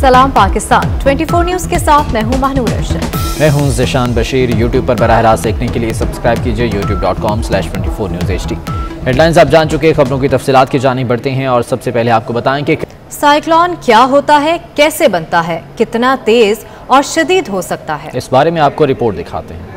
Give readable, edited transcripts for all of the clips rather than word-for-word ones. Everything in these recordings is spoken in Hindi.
सलाम पाकिस्तान 24 न्यूज के साथ मैं हूं महानूर अर्शद। मैं हूं ज़िशान बशीर। यूट्यूब पर बराह रास्त देखने के लिए सब्सक्राइब कीजिए youtube.com/24newshd। हेडलाइंस आप जान चुके, खबरों की तफसीलात की जानी बढ़ते हैं और सबसे पहले आपको बताएं कि साइक्लोन क्या होता है, कैसे बनता है, कितना तेज और शदीद हो सकता है, इस बारे में आपको रिपोर्ट दिखाते हैं।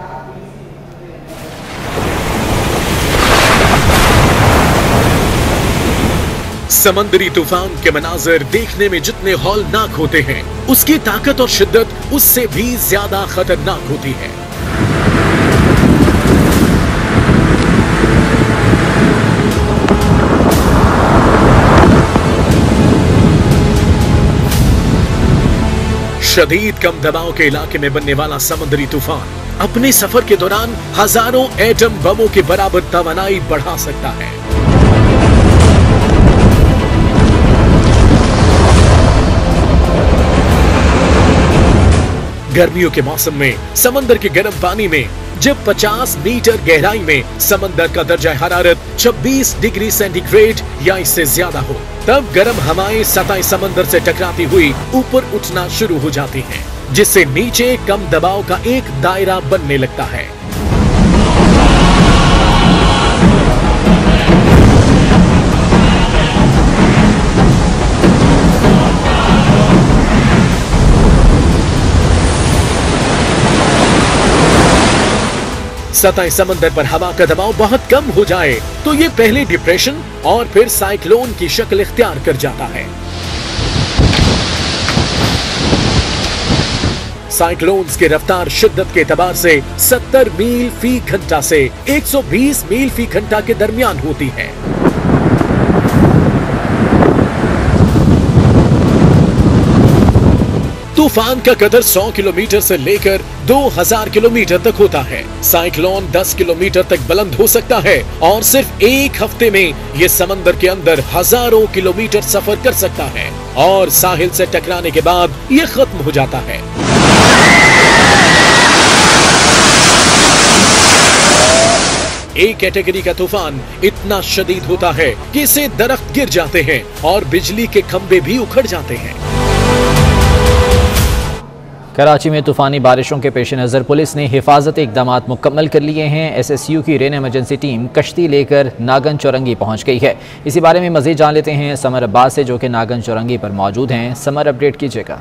समंदरी तूफान के मनाजर देखने में जितने हौलनाक होते हैं, उसकी ताकत और शिद्दत उससे भी ज्यादा खतरनाक होती है। शदीद कम दबाव के इलाके में बनने वाला समंदरी तूफान अपने सफर के दौरान हजारों एटम बमों के बराबर तवानाई बढ़ा सकता है। गर्मियों के मौसम में समंदर के गर्म पानी में जब 50 मीटर गहराई में समंदर का दर्जा हरारत 26 डिग्री सेंटीग्रेड या इससे ज्यादा हो, तब गर्म हवाएं सतह समंदर से टकराती हुई ऊपर उठना शुरू हो जाती हैं, जिससे नीचे कम दबाव का एक दायरा बनने लगता है। सतह समंदर पर हवा का दबाव बहुत कम हो जाए तो ये पहले डिप्रेशन और फिर साइक्लोन की शक्ल इख्तियार कर जाता है। साइक्लोन्स की रफ्तार शिद्दत के एतबार से 70 मील फी घंटा से 120 मील फी घंटा के दरमियान होती है। तूफान का कदर 100 किलोमीटर से लेकर 2000 किलोमीटर तक होता है। साइक्लोन 10 किलोमीटर तक बुलंद हो सकता है और सिर्फ एक हफ्ते में यह समंदर के अंदर हजारों किलोमीटर सफर कर सकता है और साहिल से टकराने के बाद यह खत्म हो जाता है। एक कैटेगरी का तूफान इतना शदीद होता है कि इससे दरख्त गिर जाते हैं और बिजली के खंभे भी उखड़ जाते हैं। कराची में तूफानी बारिशों के पेश नज़र पुलिस ने हिफाजती इकदाम मुकम्मल कर लिए हैं। SSU की रेन इमरजेंसी टीम कश्ती लेकर नागन चौरंगी पहुंच गई है। इसी बारे में मज़ीद जान लेते हैं समर अब्बास से, जो कि नागन चौरंगी पर मौजूद हैं। समर, अपडेट कीजिएगा।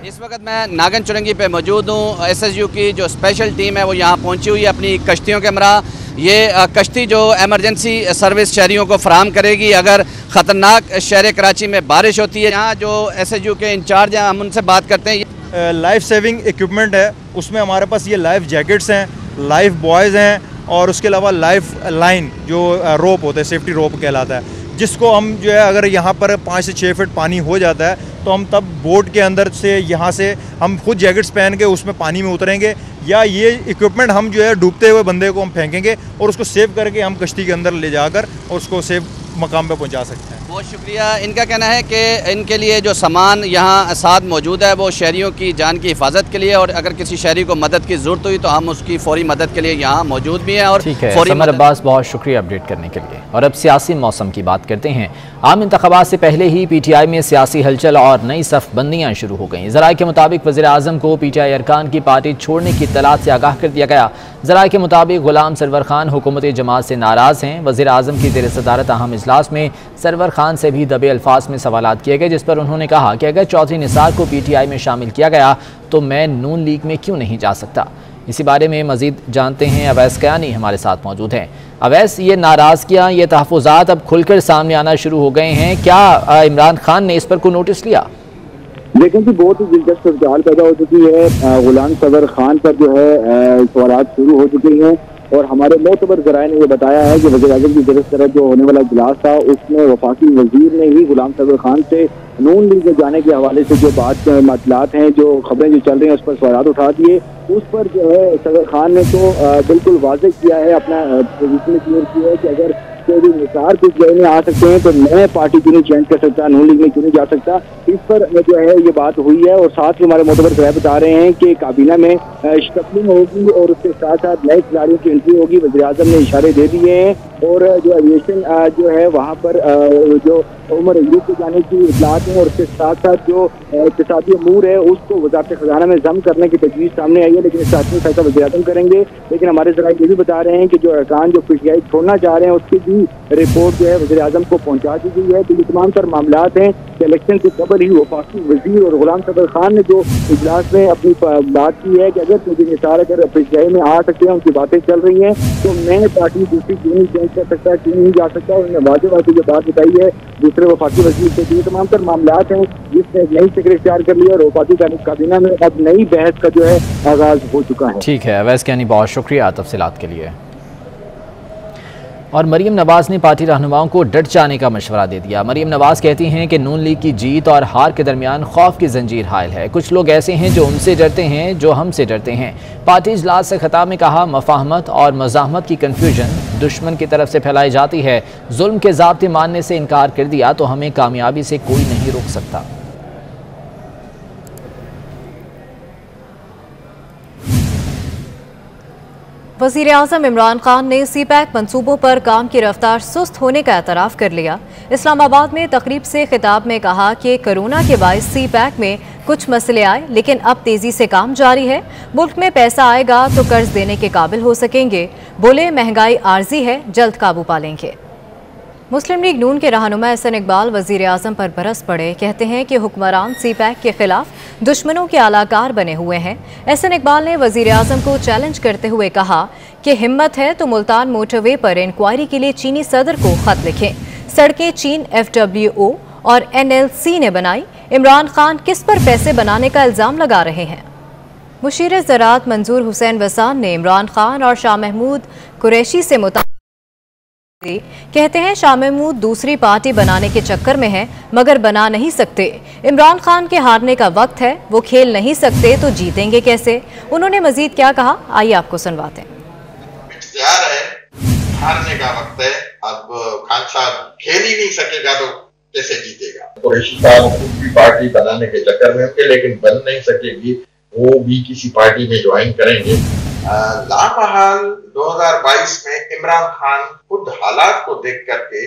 इस वक्त मैं नागन चौरंगी पे मौजूद हूँ। SSU की जो स्पेशल टीम है वो यहाँ पहुँची हुई है अपनी कश्तियों के हमरा। ये कश्ती जो एमरजेंसी सर्विस शहरियों को फराहम करेगी अगर ख़तरनाक शहर कराची में बारिश होती है। यहाँ जो SSU के इंचार्ज हैं, हम उनसे बात करते हैं। लाइफ सेविंग इक्विपमेंट है, उसमें हमारे पास ये लाइफ जैकेट्स हैं, लाइफ बॉयज़ हैं और उसके अलावा लाइफ लाइन जो रोप होता है, सेफ्टी रोप कहलाता है, जिसको हम जो है अगर यहाँ पर 5 से 6 फीट पानी हो जाता है तो हम तब बोट के अंदर से यहाँ से हम खुद जैकेट्स पहन के उसमें पानी में उतरेंगे, या ये इक्विपमेंट हम जो है डूबते हुए बंदे को हम फेंकेंगे और उसको सेव करके हम कश्ती के अंदर ले जाकर और उसको सेव मकाम पे पहुंचा सकते हैं। बहुत शुक्रिया। इनका कहना है कि इनके लिए जो सामान यहाँ साथ मौजूद है वो शहरियों की जान की हिफाजत के लिए, और अगर किसी शहरी को मदद की ज़रूरत हुई तो हम उसकी फौरी मदद के लिए यहाँ मौजूद भी हैं। और समर अब्बास, बहुत शुक्रिया अपडेट करने के लिए। और अब सियासी मौसम की बात करते हैं। आम इंतखाबात से पहले ही PTI में सियासी हलचल और नई सफ़बंदियाँ शुरू हो गईं। ज़राए के मुताबिक वज़ीर आज़म को PTI अरकान की पार्टी छोड़ने की इत्तलात से आगाह कर दिया गया। ज़राए के मुताबिक गुलाम सरवर खान हुकूमती जमात से नाराज़ हैं। वज़ीर आज़म की ज़ेर सदारत अहम इजलास में सरवर खान से भी दबे अल्फाज में सवालात किए गए, जिस पर उन्होंने कहा कि अगर चौधरी निसार को PTI में शामिल किया गया तो मैं नून लीग में क्यों नहीं जा सकता। इसी बारे में मजीद जानते हैं, अवैस कयानी हमारे साथ मौजूद हैं। अवैस, ये नाराज़गियाँ, ये तहफ़्फ़ुज़ात अब खुलकर सामने आना शुरू हो गए हैं, क्या इमरान खान ने इस पर कोई नोटिस लिया? लेकिन जी बहुत ही दिलचस्प सवाल पैदा हो चुकी है। गुलाम सरवर खान पर जो है सवाल शुरू हो चुके हैं और हमारे मोतबर ज़राए ने ये बताया है कि वज़ीर आज़म की ज़रूरत जो होने वाला इजलास था उसमें वफाकी वज़ीर ने ही गुलाम सरवर खान से नून लीग में जाने के हवाले से जो मतलात हैं, जो खबरें जो चल रही हैं, उस पर सवाल उठा दिए। उस पर जो है सरवर खान ने तो बिल्कुल वाज़ेह किया है, अपना पोजीशन क्लियर किया है कि अगर चौधरी निसार कुछ जगह में आ सकते हैं तो मैं पार्टी क्यों नहीं चेंज कर सकता, नून लीग में क्यों नहीं जा सकता। इस पर जो है ये बात हुई है और साथ ही हमारे मोतबर ज़राए बता रहे हैं कि काबीना में शफलिंग होगी और उसके साथ साथ नए खिलाड़ियों की एंट्री होगी। वज़ीर-ए-आज़म ने इशारे दे दिए हैं और जो एविएशन जो है वहाँ पर जो उमर अयूब को जाने की इतलात है और उसके साथ साथ जो इक़्तिसादी अमूर है उसको वज़ारत ख़ज़ाना में ज़म करने की तजवीज़ सामने आई है, लेकिन इस बात में फैसला वज़ीर-ए-आज़म करेंगे। लेकिन हमारे ज़राए ये भी बता रहे हैं कि जो अरकान जो पीटीआई छोड़ना चाह रहे हैं उसकी भी रिपोर्ट जो है वज़ीर-ए-आज़म को पहुँचा दी गई है। तो ये तमाम तर मामलात हैं कि इलेक्शन से कबल ही वफाकी वज़ीर और गुलाम सदर खान ने जो इजलास में अपनी बात की है कि अगर मुझे निसार अगर पीटीआई में आ सकते हैं, उनकी बातें चल रही हैं, तो मैं पार्टी दूसरी क्यों नहीं चेंज कर सकता, क्यों नहीं जा सकता। उन्होंने वाजे वाजे जो बात बताई है दूसरे वफाकी वज़ीर से। ये तमाम तर मामलात हैं जिसने नई फिक्र इख्तियार कर लिया और वफाकी काबीना में अब नई बहस का जो है आगाज हो चुका है। ठीक है अवैस कैनी, बहुत शुक्रिया तफसीलात के लिए। और मरीम नवाज ने पार्टी रहनुमाओं को डट जाने का मशवरा दे दिया। मरीम नवाज कहती हैं कि नून लीग की जीत और हार के दरमियान खौफ की जंजीर हायल है। कुछ लोग ऐसे हैं जो उनसे डरते हैं जो हमसे डरते हैं। पार्टी इजलास से खिताब में कहा, मफाहमत और मज़ाहमत की कन्फ्यूजन दुश्मन की तरफ से फैलाई जाती है। जुल्म के ज़ाब्ते मानने से इनकार कर दिया तो हमें कामयाबी से कोई नहीं रोक सकता। वज़ीर-ए-आज़म इमरान खान ने सी-पैक मंसूबों पर काम की रफ्तार सुस्त होने का एतराफ़ कर लिया। इस्लामाबाद में तकरीब से खिताब में कहा कि कोरोना के बायस सी-पैक में कुछ मसले आए, लेकिन अब तेज़ी से काम जारी है। मुल्क में पैसा आएगा तो कर्ज देने के काबिल हो सकेंगे। बोले, महंगाई आर्जी है, जल्द काबू पा लेंगे। मुस्लिम लीग नून के रहनुमा एहसन इकबाल वज़ीर-ए-आज़म पर बरस पड़े। कहते हैं कि हुक्मरान सी-पैक के खिलाफ दुश्मनों के आलाकार बने हुए हैं। एहसन इकबाल ने वज़ीर-ए-आज़म को चैलेंज करते हुए कहा कि हिम्मत है तो मुल्तान मोटरवे पर इंक्वायरी के लिए चीनी सदर को खत लिखें। सड़कें चीन FWO और NLC ने बनाई। इमरान खान किस पर पैसे बनाने का इल्ज़ाम लगा रहे हैं। मुशीर ज़राअत मंजूर हुसैन वसान ने इमरान खान और शाह महमूद कुरैशी से कहते हैं शाह महमूद दूसरी पार्टी बनाने के चक्कर में है, मगर बना नहीं सकते। इमरान खान के हारने का वक्त है, वो खेल नहीं सकते तो जीतेंगे कैसे। उन्होंने मजीद क्या कहा, आइए आपको सुनवाते हैं। इख्तियार है, हारने का वक्त है। अब खान साहब खेल ही नहीं सकेगा तो कैसे जीतेगा। कुरैशी साहब दूसरी पार्टी बनाने के चक्कर में होंगे, लेकिन बन नहीं सकेगी। वो भी किसी पार्टी में ज्वाइन करेंगे। लामहाल 2022 में इमरान खान खुद हालात को देख करके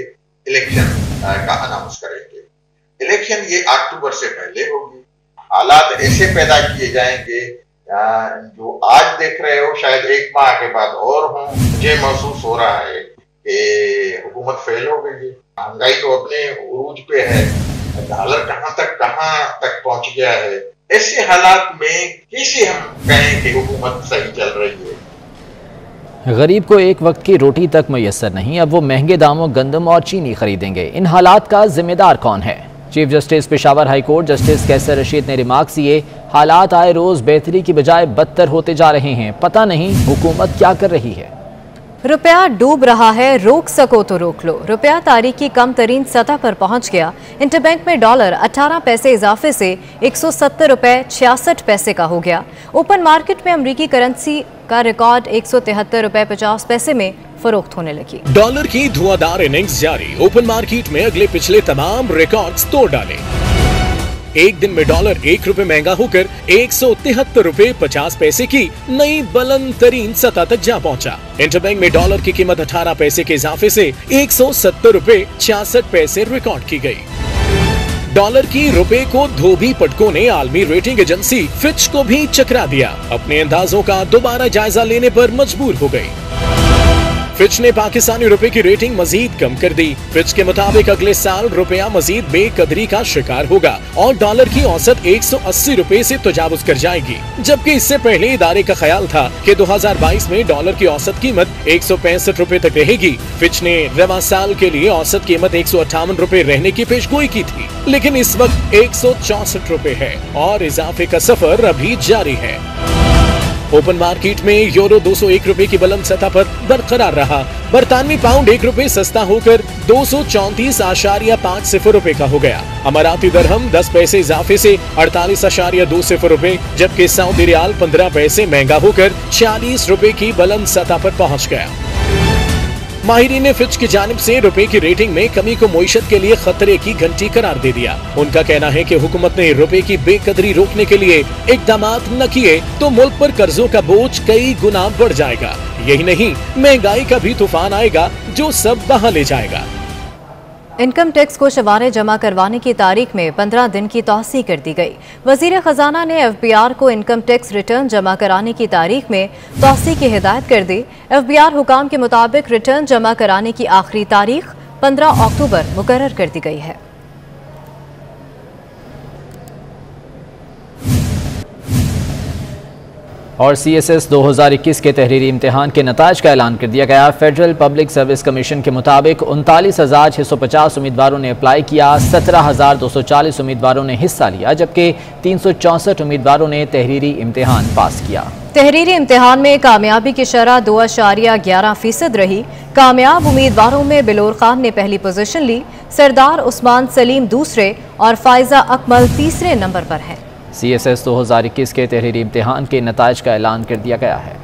इलेक्शन का अनाउंस करेंगे। इलेक्शन ये अक्टूबर से पहले होगी। हालात ऐसे पैदा किए जाएंगे जो आज देख रहे हो शायद एक माह के बाद और हों। मुझे महसूस हो रहा है कि हुकूमत फेल हो गई है। महंगाई तो अपने उरूज पे है, डॉलर कहाँ तक पहुंच गया है। ऐसे हालात में कैसे हम कहें कि हुकूमत सही चल रही है। गरीब को एक वक्त की रोटी तक मैसर नहीं, अब वो महंगे दामों गंदम और चीनी खरीदेंगे। इन हालात का जिम्मेदार कौन है। Chief justice Peshawar high court justice Qaiser Rashid ने रिमार्क किए, हालात आए रोज बेहतरी की बजाय बदतर होते जा रहे हैं। पता नहीं हुकूमत क्या कर रही है। रुपया डूब रहा है, रोक सको तो रोक लो। रुपया तारीख की कम तरीन सतह पर पहुंच गया। इंटरबैंक में डॉलर 18 पैसे इजाफे से 170 रुपए 66 पैसे का हो गया। ओपन मार्केट में अमरीकी करेंसी का रिकॉर्ड 173 रुपए 50 पैसे में फरोख्त होने लगी। डॉलर की धुआंधार इनिंग्स जारी। ओपन मार्केट में अगले पिछले तमाम रिकॉर्ड्स तोड़ डाले। एक दिन में डॉलर 1 रुपए महंगा होकर 173 रुपए 50 पैसे की नई बुलंद तरीन सतह तक जा पहुंचा। इंटरबैंक में डॉलर की कीमत 18 पैसे के इजाफे से 170 रुपए 66 पैसे रिकॉर्ड की गई। डॉलर की रुपए को धोबी पटकों ने आलमी रेटिंग एजेंसी फिच को भी चकरा दिया। अपने अंदाजों का दोबारा जायजा लेने पर मजबूर हो गई। फिच ने पाकिस्तानी रुपए की रेटिंग मजीद कम कर दी। फिच के मुताबिक अगले साल रुपया मजीद बेकदरी का शिकार होगा और डॉलर की औसत 180 रुपए से तजावुज कर जाएगी, जबकि इससे पहले इदारे का ख्याल था कि 2022 में डॉलर की औसत कीमत 165 रुपए तक रहेगी। फिच ने रवा साल के लिए औसत कीमत 158 रुपए रहने की पेशगोई की थी, लेकिन इस वक्त 164 रुपए है और इजाफे का सफर अभी जारी है। ओपन मार्केट में यूरो 201 रुपए की बुलंद सतह पर बरकरार रहा। बरतानवी पाउंड 1 रुपए सस्ता होकर 234.50 रुपए का हो गया। अमाराती दरहम 10 पैसे इजाफे से 48.20 रुपए, जबकि सऊदी रियाल 15 पैसे महंगा होकर 40 रुपए की बुलंद सतह पर पहुंच गया। माहिरीन ने फिच की जानिब से रुपए की रेटिंग में कमी को मईशत के लिए खतरे की घंटी करार दे दिया। उनका कहना है कि हुकूमत ने रुपए की बेकदरी रोकने के लिए इकदाम न किए तो मुल्क पर कर्जों का बोझ कई गुना बढ़ जाएगा। यही नहीं, महंगाई का भी तूफान आएगा जो सब बहा ले जाएगा। इनकम टैक्स को शवाने जमा करवाने की तारीख में 15 दिन की तौसी कर दी गई। वजीर खजाना ने FBR को इनकम टैक्स रिटर्न जमा कराने की तारीख में तौसी की हिदायत कर दी। FBR हुकाम के मुताबिक रिटर्न जमा कराने की आखिरी तारीख 15 अक्टूबर मुकर्रर कर दी गई है। और CSS 2021 के तहरीरी इम्तिहान के नताज का ऐलान कर दिया गया। फेडरल पब्लिक सर्विस कमीशन के मुताबिक 39,650 उम्मीदवारों ने अप्लाई किया, 17,240 उम्मीदवारों ने हिस्सा लिया, जबकि 364 उम्मीदवारों ने तहरीरी इम्तिहान पास किया। तहरीरी इम्तिहान में कामयाबी की शरह 2.11% रही। कामयाब उम्मीदवारों में बिलोर खान ने पहली पोजीशन ली, सरदार उस्मान सलीम दूसरे और फायजा अकमल तीसरे नंबर पर हैं। CSS 2021 के तहरीरी इम्तिहान के नताज का ऐलान कर दिया गया है।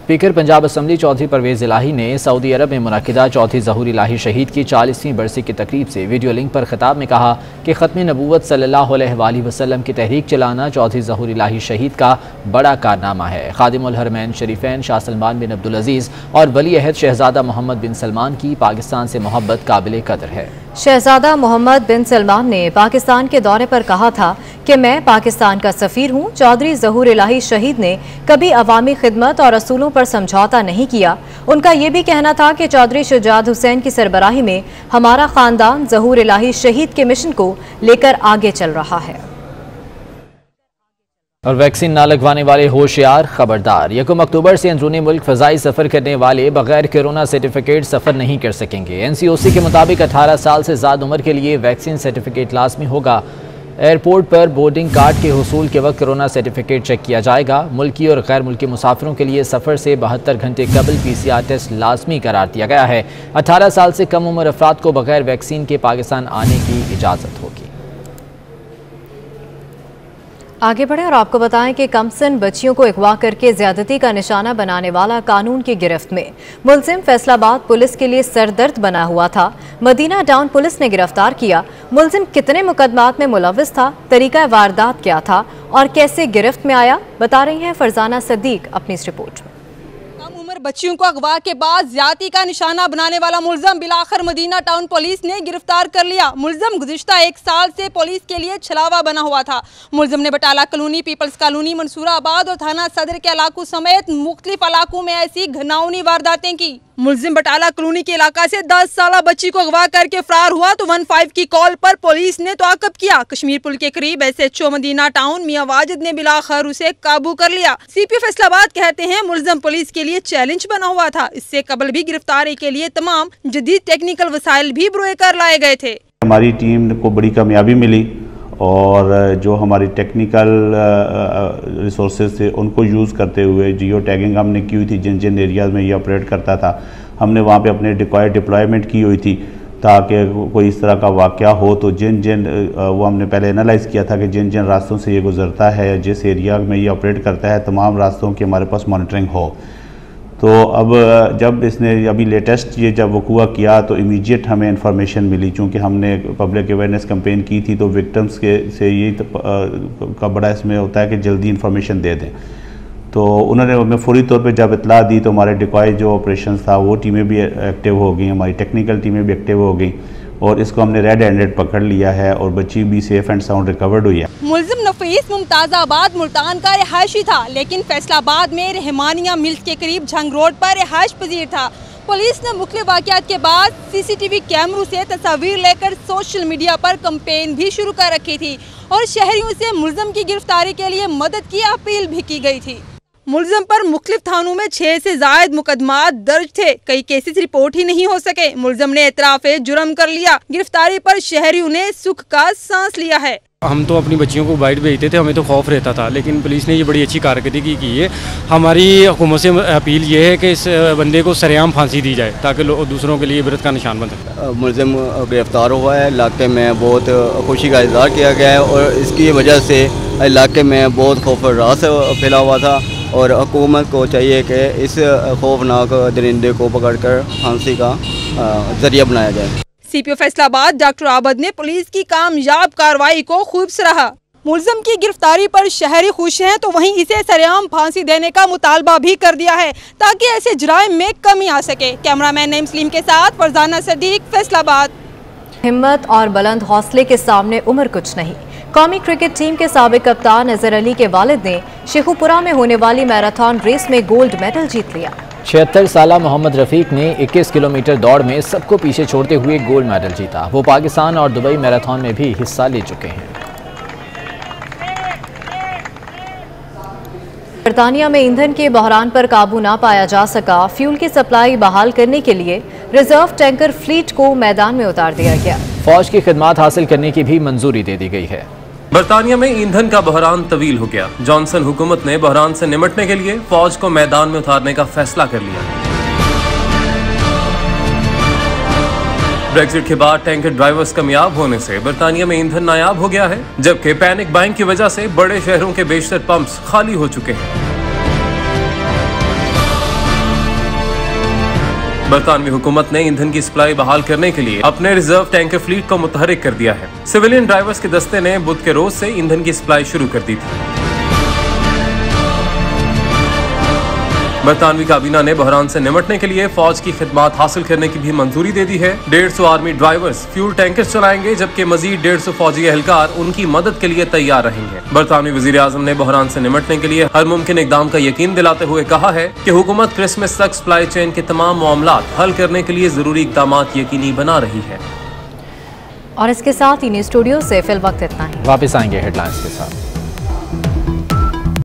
स्पीकर पंजाब असम्बली चौधरी परवेज इलाही ने सऊदी अरब में मुनक़िदा चौथी ज़हूर इलाही शहीद की 40वीं बरसी की तकरीब से वीडियो लिंक पर खिताब में कहा कि ख़त्म नबूवत सल्लल्लाहु अलैहि वसल्लम की तहरीक चलाना चौथी ज़हूर इलाही शहीद का बड़ा कारनामा है। खादिमुल हरमैन शरीफैन शाह सलमान बिन अब्दुल अजीज़ और वली अहद शहज़ादा मोहम्मद बिन सलमान की पाकिस्तान से मोहब्बत काबिल कदर है। शहज़ादा मोहम्मद बिन सलमान ने पाकिस्तान के दौरे पर कहा था कि मैं पाकिस्तान का सफ़ीर हूँ। चौधरी ज़हूर इलाही शहीद ने कभी अवामी खिदमत और असूलों पर समझौता नहीं किया। उनका ये भी कहना था कि चौधरी शुजात हुसैन की सरबराही में हमारा ख़ानदान ज़हूर इलाही शहीद के मिशन को लेकर आगे चल रहा है। और वैक्सीन ना लगवाने वाले होशियार खबरदार। 1 अक्टूबर से अंदरूनी मुल्क फ़ज़ाई सफ़र करने वाले बगैर कोरोना सर्टिफिकेट सफ़र नहीं कर सकेंगे। NCOC के मुताबिक 18 साल से ज़्यादा उम्र के लिए वैक्सीन सर्टिफिकेट लाजमी होगा। एयरपोर्ट पर बोर्डिंग कार्ड के हुसूल के वक्त कोरोना सर्टिफिकेट चेक किया जाएगा। मुल्की और गैर मुल्की मुसाफिरों के लिए सफ़र से 72 घंटे कबल PCR टेस्ट लाजमी करार दिया गया है। 18 साल से कम उम्र अफराद को बगैर वैक्सीन के पाकिस्तान आने की इजाज़त होगी। आगे बढ़े और आपको बताएं कि कमसन बच्चियों को अगवा करके ज्यादती का निशाना बनाने वाला कानून की गिरफ्त में मुलजिम फैसलाबाद पुलिस के लिए सरदर्द बना हुआ था। मदीना टाउन पुलिस ने गिरफ्तार किया। मुलजिम कितने मुकदमात में मुलव्विस था, तरीका वारदात क्या था और कैसे गिरफ्त में आया, बता रही हैं फरजाना सदीक अपनी इस रिपोर्ट में। बच्चियों को अगवा के बाद ज्यादती का निशाना बनाने वाला मुलजम बिलाखिर मदीना टाउन पुलिस ने गिरफ्तार कर लिया। मुलजम गुज़िश्ता 1 साल से पुलिस के लिए छलावा बना हुआ था। मुलजम ने Batala colony, People's Colony, Mansoorabad और थाना सदर के इलाकों समेत मुख्तलिफ इलाकों में ऐसी घिनौनी वारदातें की। मुलजिम बटाला कॉलोनी के इलाका से 10 साल बच्ची को अगवा करके फरार हुआ तो 15 की कॉल पर पुलिस ने ताक़ब किया। कश्मीर पुल के करीब SHO मदीना टाउन मियां वाजिद ने बिलाखिर उसे काबू कर लिया। CP फैसलाबाद कहते हैं मुलजिम पुलिस के लिए चैलेंज बना हुआ था। इससे कबल भी गिरफ्तारी के लिए तमाम जदीद टेक्निकल वसाइल भी बरोए कर लाए गए थे। हमारी टीम को बड़ी कामयाबी मिली और जो हमारी टेक्निकल रिसोर्सेज थे उनको यूज़ करते हुए जियो टैगिंग हमने की हुई थी। जिन जिन एरियाज़ में ये ऑपरेट करता था हमने वहाँ पे अपने डिप्लॉयमेंट की हुई थी ताकि कोई इस तरह का वाक़या हो तो जिन वो हमने पहले एनालाइज़ किया था कि जिन जिन रास्तों से ये गुज़रता है, जिस एरिया में ये ऑपरेट करता है, तमाम रास्तों की हमारे पास मॉनिटरिंग हो। तो अब जब इसने अभी लेटेस्ट ये जब वक़ूआ किया तो इमीडिएट हमें इंफॉर्मेशन मिली। चूँकि हमने पब्लिक अवेयरनेस कैंपेन की थी तो विक्टिम्स के से ये का बड़ा इसमें होता है कि जल्दी इंफॉर्मेशन दे दें। तो उन्होंने हमें फौरी तौर पे जब इतला दी तो हमारे डिकॉय जो ऑपरेशन था वो टीमें भी एक्टिव हो गई, हमारी टेक्निकल टीमें भी एक्टिव हो गई और इसको हमने रेड हैंडेड पकड़ लिया है और बच्ची भी सेफ एंड साउंड रिकवर्ड हुई है। मुलजिम नफीस मुमताज़ाबाद मुल्तान का रिहायशी था, लेकिन फैसलाबाद में रहमानिया मिल्स के करीब झंग रोड पर रिहायश पजीर था। पुलिस ने मुख्तलिफ वाक़यात के बाद CCTV कैमरों से तस्वीर लेकर सोशल मीडिया पर कैंपेन भी शुरू कर रखी थी और शहरियों से मुलजिम की गिरफ्तारी के लिए मदद की अपील भी की गई थी। मुलजिम पर मुख्तलिफ थानों में 6 से ज़ायद मुकदमात दर्ज थे। कई केसेस रिपोर्ट ही नहीं हो सके। मुलजिम ने एतराफ़े जुर्म कर लिया। गिरफ्तारी पर शहरियों ने सुख का सांस लिया है। हम तो अपनी बच्चियों को बाइट भेजते थे, हमें तो खौफ रहता था, लेकिन पुलिस ने ये बड़ी अच्छी कारकर्दगी की है। हमारी हुकूमत से अपील ये है कि इस बंदे को सरेआम फांसी दी जाए ताकि दूसरों के लिए इबरत का निशान बन सके। मुलजिम गिरफ्तार हुआ है। इलाके में बहुत खुशी का इजहार किया गया है और इसकी वजह से इलाके में बहुत खौफ रास फैला हुआ था और हुकूमत को चाहिए कि इस खौफनाक दरिंदे को पकड़कर फांसी का जरिया बनाया जाए। सीपीओ फैसलाबाद डॉक्टर आबद ने पुलिस की कामयाब कार्रवाई को खूब सराहा। मुलजम की गिरफ्तारी पर शहरी खुश हैं तो वहीं इसे सरेआम फांसी देने का मुतालबा भी कर दिया है ताकि ऐसे जुराइम में कमी आ सके। कैमरामैन नईम सलीम के साथ फरजाना सदीक, फैसलाबाद। हिम्मत और बुलंद हौसले के सामने उम्र कुछ नहीं। कौमी क्रिकेट टीम के साबिक कप्तान अजहर अली के वालिद ने शेखुपुरा में होने वाली मैराथन रेस में गोल्ड मेडल जीत लिया। 76 साला मोहम्मद रफीक ने 21 किलोमीटर दौड़ में सबको पीछे छोड़ते हुए गोल्ड मेडल जीता। वो पाकिस्तान और दुबई मैराथन में भी हिस्सा ले चुके हैं। बरतानिया में ईंधन के बहरान पर काबू ना पाया जा सका। फ्यूल की सप्लाई बहाल करने के लिए रिजर्व टैंकर फ्लीट को मैदान में उतार दिया गया। फौज की खिदमात हासिल करने की भी मंजूरी दे दी गई है। बरतानिया में ईंधन का बहरान तवील हो गया। जॉनसन हुकूमत ने बहरान से निमटने के लिए फौज को मैदान में उतारने का फैसला कर लिया। ब्रेक्जिट के बाद टैंकर ड्राइवर्स कामयाब होने से बरतानिया में ईंधन नायाब हो गया है, जबकि पैनिक बाइंग की वजह से बड़े शहरों के बेशतर पंप्स खाली हो चुके हैं। बरतानवी हुकूमत ने ईंधन की सप्लाई बहाल करने के लिए अपने रिजर्व टैंकर फ्लीट को मुतहरिक कर दिया है। सिविलियन ड्राइवर्स के दस्ते ने बुध के रोज से ईंधन की सप्लाई शुरू कर दी थी। बरतानवी काबीना ने बहरान से निमटने के लिए फौज की खिदमात हासिल करने की भी मंजूरी दे दी है। 150 आर्मी ड्राइवर्स फ्यूल टैंकर्स चलाएंगे, जबकि मजीद 150 फौजी एहलकार उनकी मदद के लिए तैयार रहेंगे। बरतानवी वजीर आजम ने बहरान से निमटने के लिए हर मुमकिन इकदाम का यकीन दिलाते हुए कहा है कि हुकूमत क्रिसमस तक सप्लाई चेन के तमाम मामलात हल करने के लिए जरूरी इकदाम यकीनी बना रही है। और इसके साथ ही न्यूज़ स्टूडियो से फिल वक्त इतना ही। वापस आएंगे हेडलाइंस के साथ।